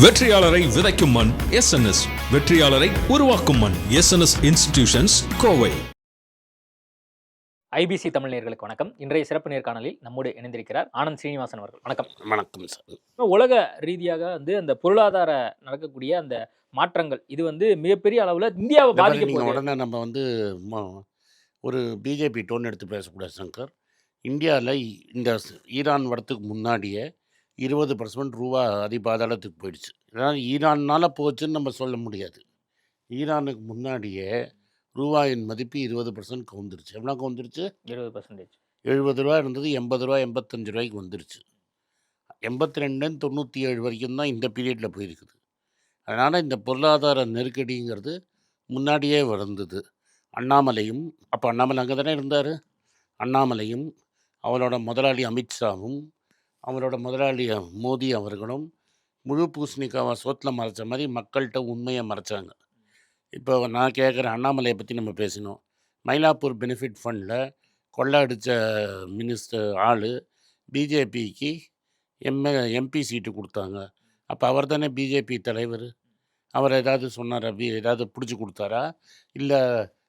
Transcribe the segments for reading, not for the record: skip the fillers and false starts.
வெற்றியாளரை விதைக்கும் மண் எஸ்என்எஸ், வெற்றியாளரை உருவாக்கும் மண் SNS institutions, Kovai. IBC Tamil நேயர்களுக்கு வணக்கம். இன்றைய சிறப்பு நேர்காணலில் நம்மோடு இணைந்திருக்கிறார் ஆனந்த் சீனிவாசன் அவர்கள். வணக்கம். வணக்கம் சார். உலக ரீதியாக அந்த பொருளாதார நடக்கக்கூடிய அந்த மாற்றங்கள் இது மிகப்பெரிய அளவில் இந்தியாவை பாதிக்க உடனே நம்ம ஒரு பிஜேபி டோன் எடுத்து பேசக்கூடாது சங்கர். இந்தியாவில் இந்த ஈரான் வரத்துக்கு முன்னாடியே 20% ரூபா அதிபாதாளத்துக்கு போயிடுச்சு. இதனால் ஈரானால் போச்சுன்னு நம்ம சொல்ல முடியாது. ஈரானுக்கு முன்னாடியே ரூபாயின் மதிப்பு 20% கவுந்துருச்சு. எவ்வளோ கவுந்துருச்சு? 20%. 70 ரூபா இருந்தது 80 ரூபா 85 ரூபாய்க்கு வந்துருச்சு. 82 97 வரைக்கும் தான் இந்த பீரியடில் போயிருக்குது. அதனால் இந்த பொருளாதார நெருக்கடிங்கிறது முன்னாடியே வந்தது. அண்ணாமலையும், அப்போ அண்ணாமலை அங்கே தானே இருந்தார், அண்ணாமலையும் அவரோட முதலாளி அமித்ஷாவும் அவரோட முதலாளி மோடி அவர்களும் முழு பூசணிக்காவை சோத்தில் மறைச்ச மாதிரி மக்கள்கிட்ட உண்மையை மறைச்சாங்க. இப்போ நான் கேட்குறேன், அண்ணாமலையை பற்றி நம்ம பேசினோம். மயிலாப்பூர் பெனிஃபிட் ஃபண்டில் கொள்ளை அடித்த ஆள் பிஜேபிக்கு எம்பி சீட்டு கொடுத்தாங்க. அப்போ அவர் தானே பிஜேபி தலைவர். அவர் ஏதாவது சொன்னாரா? ஏதாவது பிடிச்சி கொடுத்தாரா? இல்லை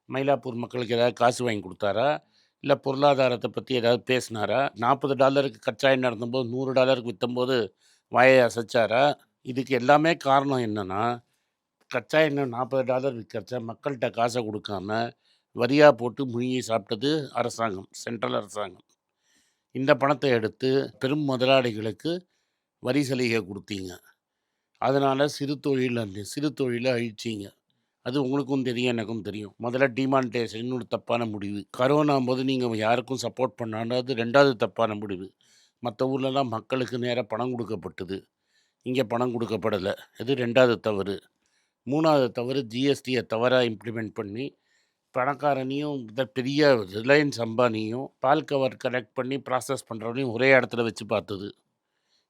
மயிலாப்பூர் மக்களுக்கு ஏதாவது காசு வாங்கி கொடுத்தாரா? இல்லை பொருளாதாரத்தை பற்றி ஏதாவது பேசினாரா? $40 கச்சா எண்ணெய் நடந்தபோது $100 விற்றும்போது வாயை அசைச்சாரா? இதுக்கு எல்லாமே காரணம் என்னென்னா, கச்சா எண்ணெய் $40 விற்கிறச்சா மக்கள்கிட்ட காசை கொடுக்காம வரியாக போட்டு முழுங்கி சாப்பிட்டது அரசாங்கம், சென்ட்ரல் அரசாங்கம். இந்த பணத்தை எடுத்து பெரும் முதலாளிகளுக்கு வரி சலுகை கொடுத்தீங்க. அதனால் சிறு தொழிலை அழிச்சிங்க. அது உங்களுக்கும் தெரியும், எனக்கும் தெரியும். முதல்ல டிமானிட்டைசேஷன் ஒரு தப்பான முடிவு. கரோனா போது நீங்கள் யாருக்கும் சப்போர்ட் பண்ணாலும் அது 2வது தப்பான முடிவு. மற்ற ஊர்லலாம் மக்களுக்கு நேராக பணம் கொடுக்கப்பட்டது, இங்கே பணம் கொடுக்கப்படலை. இது 2வது தவறு. 3வது தவறு, ஜிஎஸ்டியை தவறாக இம்ப்ளிமெண்ட் பண்ணி பணக்காரனையும் பெரிய ரிலையன்ஸ் அம்பானியும் பால் கவர் கலெக்ட் பண்ணி ப்ராசஸ் பண்ணுறவனையும் ஒரே இடத்துல வச்சு பார்த்தது.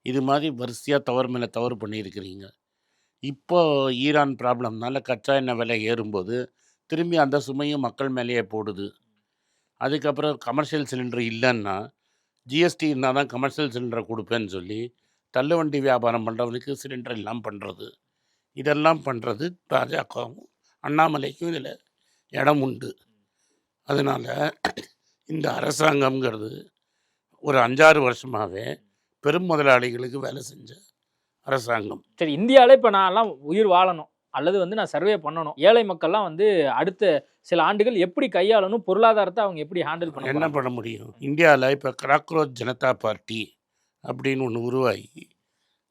இது மாதிரி வரிசையாக தவறு மேலே தவறு பண்ணியிருக்கிறீங்க. இப்போது ஈரான் ப்ராப்ளம்னால கச்சா எண்ணெய் விலை ஏறும்போது திரும்பி அந்த சுமையும் மக்கள் மேலேயே போடுது. அதுக்கப்புறம் கமர்ஷியல் சிலிண்டர் இல்லைன்னா ஜிஎஸ்டி இருந்தால் தான் கமர்ஷியல் சிலிண்டரை கொடுப்பேன்னு சொல்லி தள்ளுவண்டி வியாபாரம் பண்ணுறவனுக்கு சிலிண்டர் எல்லாம் பண்ணுறது. இதெல்லாம் பண்ணுறது பாஜகவும் அண்ணாமலைக்கும் இதில் இடம் உண்டு. அதனால் இந்த அரசாங்கம்ங்கிறது ஒரு 5-6 வருஷமாகவே பெரும் முதலாளிகளுக்கு வேலை செஞ்ச அரசாங்கம். சரி, இந்தியாவில் இப்போ நான்லாம் உயிர் வாழணும் அல்லது நான் சர்வே பண்ணணும், ஏழை மக்கள்லாம் அடுத்த சில ஆண்டுகள் எப்படி கையாளணும், பொருளாதாரத்தை அவங்க எப்படி ஹேண்டில் பண்ணணும், என்ன பண்ண முடியும்? இந்தியாவில் இப்போ காக்ரோச் ஜனதா பார்ட்டி அப்படின்னு ஒன்று உருவாகி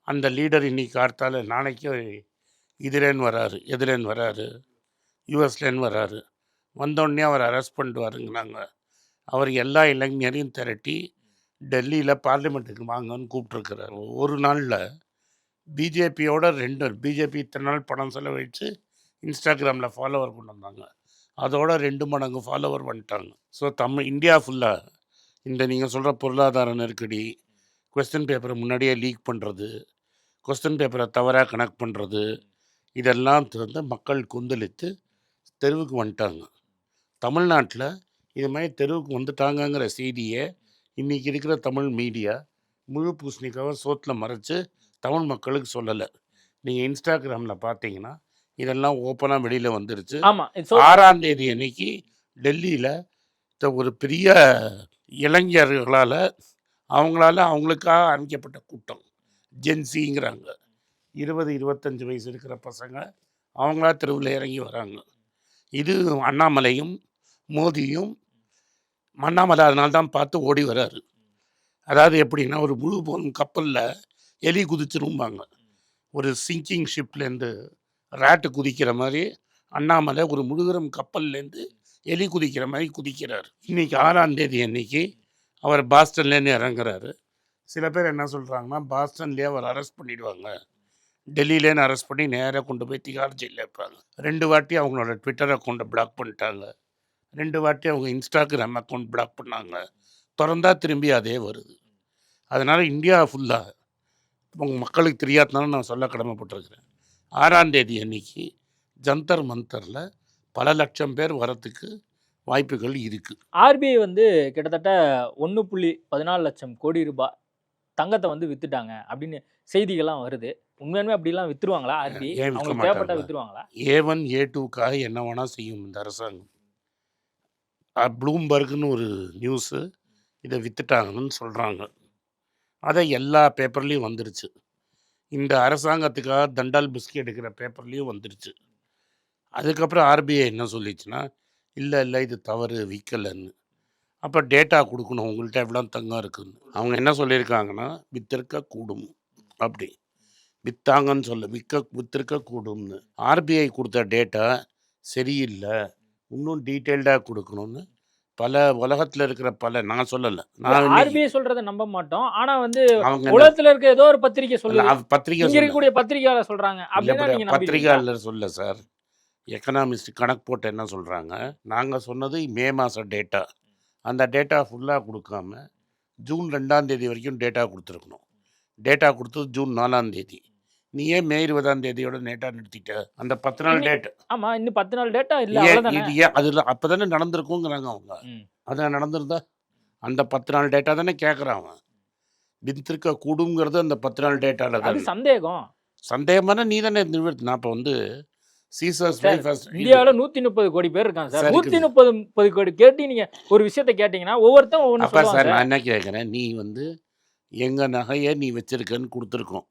அந்த லீடர் இன்னைக்கு கார்த்தால நாளைக்கு எதிரேன்னு வராரு, யூஎஸ்லேன்னு வராரு. வந்தோடனே அவர் அரெஸ்ட் பண்ணுவாருங்கிறாங்க. அவர் எல்லா இளைஞரையும் திரட்டி டெல்லியில் பார்லிமெண்ட்டுக்கு வாங்கன்னு கூப்பிட்ருக்கிறார். ஒரு நாளில் பிஜேபியோட பிஜேபி இத்தனை நாள் பணம் செலவழித்து இன்ஸ்டாகிராமில் ஃபாலோவர் கொண்டு வந்தாங்க, அதோட 2 மடங்கு ஃபாலோவர் வந்துட்டாங்க. ஸோ இந்தியா ஃபுல்லாக இந்த நீங்கள் சொல்கிற பொருளாதார நெருக்கடி, கொஸ்டின் பேப்பரை முன்னாடியே லீக் பண்ணுறது, கொஸ்டின் பேப்பரை தவறாக கனெக்ட் பண்ணுறது, இதெல்லாம் மக்கள் கொந்தளித்து தெருவுக்கு வந்துட்டாங்க. தமிழ்நாட்டில் இது மாதிரி தெருவுக்கு வந்துட்டாங்கங்கிற செய்தியை இன்றைக்கி இருக்கிற தமிழ் மீடியா முழு பூசணிக்காவை சோத்தில் மறைச்சு தமிழ் மக்களுக்கு சொல்லலை. நீங்கள் இன்ஸ்டாகிராமில் பார்த்தீங்கன்னா இதெல்லாம் ஓப்பனாக வெளியில் வந்துருச்சு. 6ஆம் தேதி அன்னைக்கு டெல்லியில் ஒரு பெரிய இளைஞர்களால் அவங்களுக்காக அமைக்கப்பட்ட கூட்டம், ஜென்சிங்கிறாங்க, 20-25 வயசு இருக்கிற பசங்க அவங்களா தெருவில் இறங்கி வராங்க. இது அண்ணாமலையும் மோடியும், அண்ணாமலை அதனால்தான் பார்த்து ஓடி வராரு. அதாவது எப்படின்னா, ஒரு முழு போகும் கப்பலில் எலி குதிச்சிரும்பாங்க. ஒரு சிங்கிங் ஷிப்லேருந்து ராட்டு குதிக்கிற மாதிரி அண்ணாமலை ஒரு முழுகிறம் கப்பல்லேருந்து எலி குதிக்கிற மாதிரி குதிக்கிறார். இன்றைக்கி 6ஆம் தேதி அன்னைக்கு அவர் பாஸ்டன்லேருந்து இறங்குறாரு. சில பேர் என்ன சொல்கிறாங்கன்னா, பாஸ்டன்லேயே அவர் அரெஸ்ட் பண்ணிவிடுவாங்க, டெல்லியிலேருந்து அரெஸ்ட் பண்ணி நேராக கொண்டு போய் திகார் ஜெயிலில் வைப்பாங்க. 2 வாட்டி அவங்களோட ட்விட்டர் அக்கௌண்ட்டை பிளாக் பண்ணிட்டாங்க, 2 வாட்டி அவங்க இன்ஸ்டாகிராம் அக்கௌண்ட் பிளாக் பண்ணாங்க. திறந்தா திரும்பி அதே வருது. அதனால் இந்தியா ஃபுல்லாக உங்கள் மக்களுக்கு தெரியாதனால நான் சொல்ல கடமைப்பட்டிருக்கிறேன். 6ஆம் தேதி அன்னைக்கு ஜந்தர் மந்தரில் பல லட்சம் பேர் வரத்துக்கு வாய்ப்புகள் இருக்குது. ஆர்பிஐ கிட்டத்தட்ட 1.14 லட்சம் கோடி ரூபாய் தங்கத்தை வித்துட்டாங்க அப்படின்னு செய்திகள்லாம் வருது. உண்மையாலுமே அப்படிலாம் வித்துருவாங்களா ஆர்பிஐ? ஏன் விற்க அவங்களுக்கு தேவைப்பட்டா மாட்டாங்க? வித்துருவாங்களா? A1 A2க்காக என்ன வேணால் செய்யும் இந்த அரசாங்கம். ப்ளூம்பர்க்னு ஒரு நியூஸு இதை வித்துட்டாங்கன்னு சொல்கிறாங்க. அதை எல்லா பேப்பர்லேயும் வந்துருச்சு. இந்த அரசாங்கத்துக்காக தண்டால் பிஸ்கி எடுக்கிற பேப்பர்லேயும் வந்துருச்சு. அதுக்கப்புறம் ஆர்பிஐ என்ன சொல்லிச்சுன்னா, இல்லை இது தவறு, விற்கலைன்னு. அப்போ டேட்டா கொடுக்கணும், உங்கள்கிட்ட எவ்வளோ தங்கம் இருக்குதுன்னு. அவங்க என்ன சொல்லியிருக்காங்கன்னா, வித்திருக்க கூடும், அப்படி விற்றாங்கன்னு வித்திருக்க கூடும்னு. ஆர்பிஐ கொடுத்த டேட்டா சரியில்லை, இன்னும் டீட்டெயில்டாக கொடுக்கணும்னு பல உலகத்தில் இருக்கிற நான் சொல்லலை, நான் ஆர்பிஐ சொல்றதை நம்ப மாட்டோம். ஆனா வந்து அவங்க உலகத்துல இருக்க ஏதோ ஒரு பத்திரிகை சொல்லுது, பத்திரிகை இங்க இருக்கக்கூடிய பத்திரிகையாளர் சொல்றாங்க அப்படின்னா நீங்க நம்புவீங்களா? பத்திரிகையாளர் சொல்ல சார், எக்கனாமிஸ்ட் கணக்கு போட்டு என்ன சொல்கிறாங்க, நாங்கள் சொன்னது மே மாதம் டேட்டா, அந்த டேட்டா ஃபுல்லாக கொடுக்காம ஜூன் 2ஆம் தேதி வரைக்கும் டேட்டா கொடுத்துருக்கணும். டேட்டா கொடுத்தது ஜூன் 4ஆம் தேதி. நீ ஏன் மே 20ஆம் தேதியோட டேட்டா நிறுத்திட்ட? அந்த 10 நாள் டேட்டா, ஆமா, இன்னும் 10 நாள் டேட்டா இல்ல, ஏன் அவ்வளவுதானே. இது ஏன் அதில் அப்போ தானே நடந்திருக்குங்கிறாங்க அவங்க. அதான் நடந்திருந்தா அந்த 10 நாள் டேட்டா தானே கேட்குறான் அவன். வித்திருக்க கூடுங்கிறது அந்த 10 நாள் டேட்டாவில் அது தான். சந்தேகம். சந்தேகமான நீ தானே நிறுத்து. நான் இப்போ வந்து சீசர்ஸ் இந்தியாவில 130 கோடி பேர் இருக்காங்க சார். சரி, 130 கோடி கேட்டு நீங்க ஒரு விஷயத்தை கேட்டீங்கன்னா ஒவ்வொருத்தரும் ஒவ்வொன்று அப்போ சார் சொல்லுவாங்க. நான் என்ன கேட்குறேன், நீ வந்து எங்கள் நகையை நீ வச்சிருக்கன்னு கொடுத்துருக்கோம்.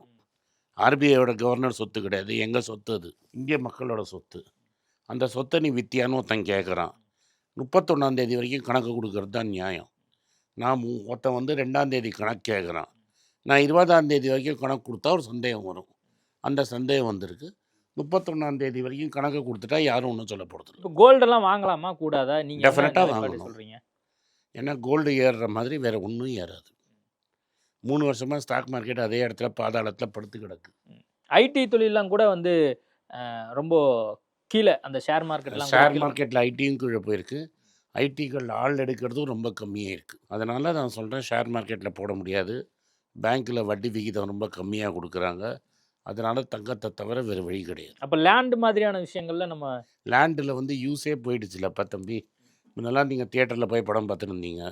ஆர்பிஐயோட கவர்னர் சொத்து கிடையாது, எங்கள் சொத்து, அது இந்திய மக்களோட சொத்து. அந்த சொத்தை நீ வித்தியான்னு ஒருத்தன் கேட்குறான். 31ஆம் தேதி வரைக்கும் கணக்கு கொடுக்கறது தான் நியாயம். நான் ஒருத்தன் வந்து 2ஆம் தேதி கணக்கு கேட்குறான், நான் 20ஆம் தேதி வரைக்கும் கணக்கு கொடுத்தா ஒரு சந்தேகம் வரும். அந்த சந்தேகம் வந்திருக்கு. 31ஆம் தேதி வரைக்கும் கணக்கு கொடுத்துட்டா யாரும் ஒன்றும் சொல்ல போகிறது. இப்போ கோல்டெல்லாம் வாங்கலாமா கூடாதா? நீங்க என்ன டெஃபினட்டாக நிலைப்பாடு வாங்கணும். சொல்றீங்க? ஏன்னா கோல்டு ஏறுற மாதிரி வேறு ஒன்றும் ஏறாது. 3 வருஷமாக ஸ்டாக் மார்க்கெட் அதே இடத்துல பாதாளத்தில் படுத்து கிடக்கு. ஐடி தொழிலெல்லாம் கூட வந்து ரொம்ப கீழே, அந்த ஷேர் மார்க்கெட்லாம் கூட ஷேர் கீழே. மார்க்கெட்டில் ஐடியும் கீழே போயிருக்கு. ஐடிகள் ஆள் எடுக்கிறதும் ரொம்ப கம்மியாக இருக்குது. அதனால் நான் சொல்கிறேன், ஷேர் மார்க்கெட்டில் போட முடியாது. பேங்க்கில் வட்டி விகிதம் ரொம்ப கம்மியாக கொடுக்குறாங்க. அதனால் தங்கத்தை தவிர வேறு வழி கிடையாது. அப்போ லேண்ட் மாதிரியான விஷயங்கள்ல நம்ம லேண்டில் வந்து யூஸே போயிடுச்சுலப்பா தம்பி. முன்னெல்லாம் நீங்கள் தியேட்டரில் போய் படம் பார்த்துட்டு இருந்தீங்க.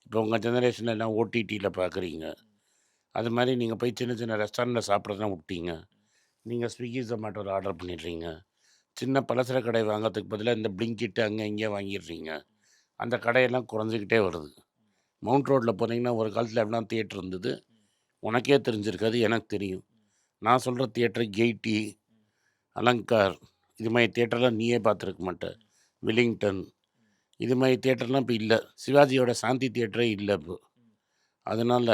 இப்போ உங்கள் ஜெனரேஷனில் எல்லாம் ஓடிடியில் பார்க்குறீங்க. அது மாதிரி நீங்கள் போய் சின்ன சின்ன ரெஸ்டாரண்ட்டில் சாப்பிட்றதுலாம் விட்டீங்க. நீங்கள் ஸ்விக்கி ஜொமேட்டோவில் ஆர்டர் பண்ணிடுறீங்க. சின்ன பலசர கடை வாங்கிறதுக்கு பதிலாக இந்த பிளிங்கிட்டு அங்கே இங்கே வாங்கிடுறீங்க. அந்த கடையெல்லாம் குறைஞ்சிக்கிட்டே வருது. மவுண்ட் ரோட்டில் போனீங்கன்னா ஒரு காலத்தில் எவ்வளோ தியேட்டர் இருந்தது உனக்கே தெரிஞ்சிருக்காது, எனக்கு தெரியும். நான் சொல்கிற தியேட்டர் கெய்டி, அலங்கார், இது மாதிரி தியேட்டர்லாம் நீயே பார்த்துருக்க மாட்டேன். வில்லிங்டன், இது மாதிரி தியேட்டர்லாம் இப்போ இல்லை. சிவாஜியோட சாந்தி தியேட்டரே இல்லை இப்போ. அதனால்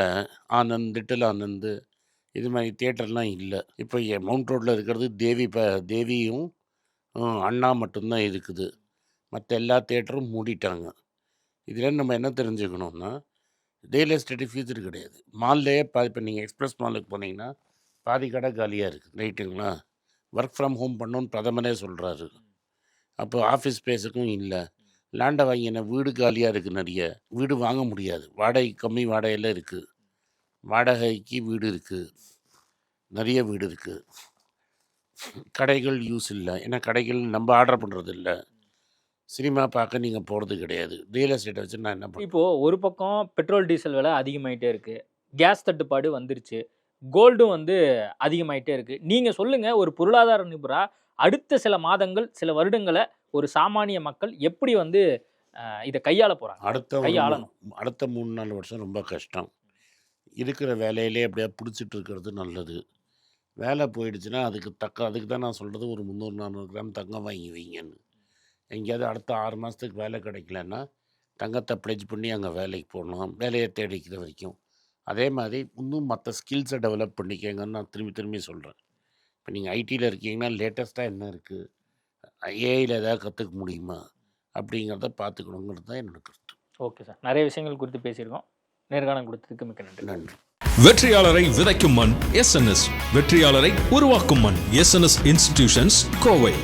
ஆனந்த், லிட்டில் ஆனந்த், இது மாதிரி தியேட்டர்லாம் இல்லை. இப்போ மவுண்ட் ரோட்டில் இருக்கிறது தேவியும் அண்ணா மட்டும்தான் இருக்குது. மற்ற எல்லா தியேட்டரும் மூடிட்டாங்க. இதில் நம்ம என்ன தெரிஞ்சுக்கணுன்னா, ரியல் எஸ்டேட்டு ஃபியூச்சர் கிடையாது. மால்லையே இப்போ நீங்கள் எக்ஸ்பிரஸ் மாலுக்கு போனீங்கன்னா பாதி கடை காலியாக இருக்குது. ரைட்டுங்களா? ஒர்க் ஃப்ரம் ஹோம் பண்ணணுன்னு பிரதமரே சொல்கிறாரு. அப்போ ஆஃபீஸ் ஸ்பேஸுக்கும் இல்லை. லேண்டை வாங்கின வீடு காலியாக இருக்குது. நிறைய வீடு வாங்க முடியாது, வாடகை கம்மி வாடகையில் இருக்குது. வாடகைக்கு வீடு இருக்குது, நிறைய வீடு இருக்குது. கடைகள் யூஸ் இல்லை, ஏன்னா கடைகள் நம்ம ஆர்டர் பண்ணுறது இல்லை. சினிமா பார்க்க நீங்கள் போகிறது கிடையாது. ரியல் எஸ்டேட்டை வச்சு நான் என்ன பண்ணுறேன்? இப்போது ஒரு பக்கம் பெட்ரோல் டீசல் விலை அதிகமாயிட்டே இருக்குது, கேஸ் தட்டுப்பாடு வந்துருச்சு, கோல்டும் வந்து அதிகமாயிட்டே இருக்குது. நீங்கள் சொல்லுங்கள், ஒரு பொருளாதார நிபுணரா அடுத்த சில மாதங்கள் சில வருடங்களை ஒரு சாமானிய மக்கள் எப்படி வந்து இதை கையாள போகிறாங்க? அடுத்த 3-4 வருஷம் ரொம்ப கஷ்டம். இருக்கிற வேலையிலே அப்படியே பிடிச்சிட்டு இருக்கிறது நல்லது. வேலை போயிடுச்சுன்னா அதுக்கு தான் நான் சொல்கிறது, ஒரு 300-400 கிராம் தங்கம் வாங்கி வைங்கன்னு. எங்கேயாவது அடுத்த 6 மாதத்துக்கு வேலை கிடைக்கலன்னா தங்கத்தை ப்ளெஜ் பண்ணி அங்கே வேலைக்கு போடணும், வேலையை தேடிக்கிற வரைக்கும். அதே மாதிரி இன்னும் மற்ற ஸ்கில்ஸை டெவலப் பண்ணிக்கங்கன்னு நான் திரும்பி சொல்கிறேன். இப்போ நீங்கள் ஐடியில் இருக்கீங்கன்னா லேட்டஸ்ட்டாக என்ன இருக்குது, ஏஐயில் ஏதாவது கற்றுக்க முடியுமா அப்படிங்கிறத பார்த்துக்கணுங்கிறது தான் என்னோட கருத்து. ஓகே சார், நிறைய விஷயங்கள் குறித்து பேசியிருக்கோம். நேர்காணல் கொடுத்ததுக்கு மிக்க நன்றி. நன்றி. வெற்றியாளரை விதைக்கும் மண் எஸ்என்எஸ், வெற்றியாளரை உருவாக்கும் மண் எஸ்என்எஸ் இன்ஸ்டிடியூஷன்ஸ், கோவை.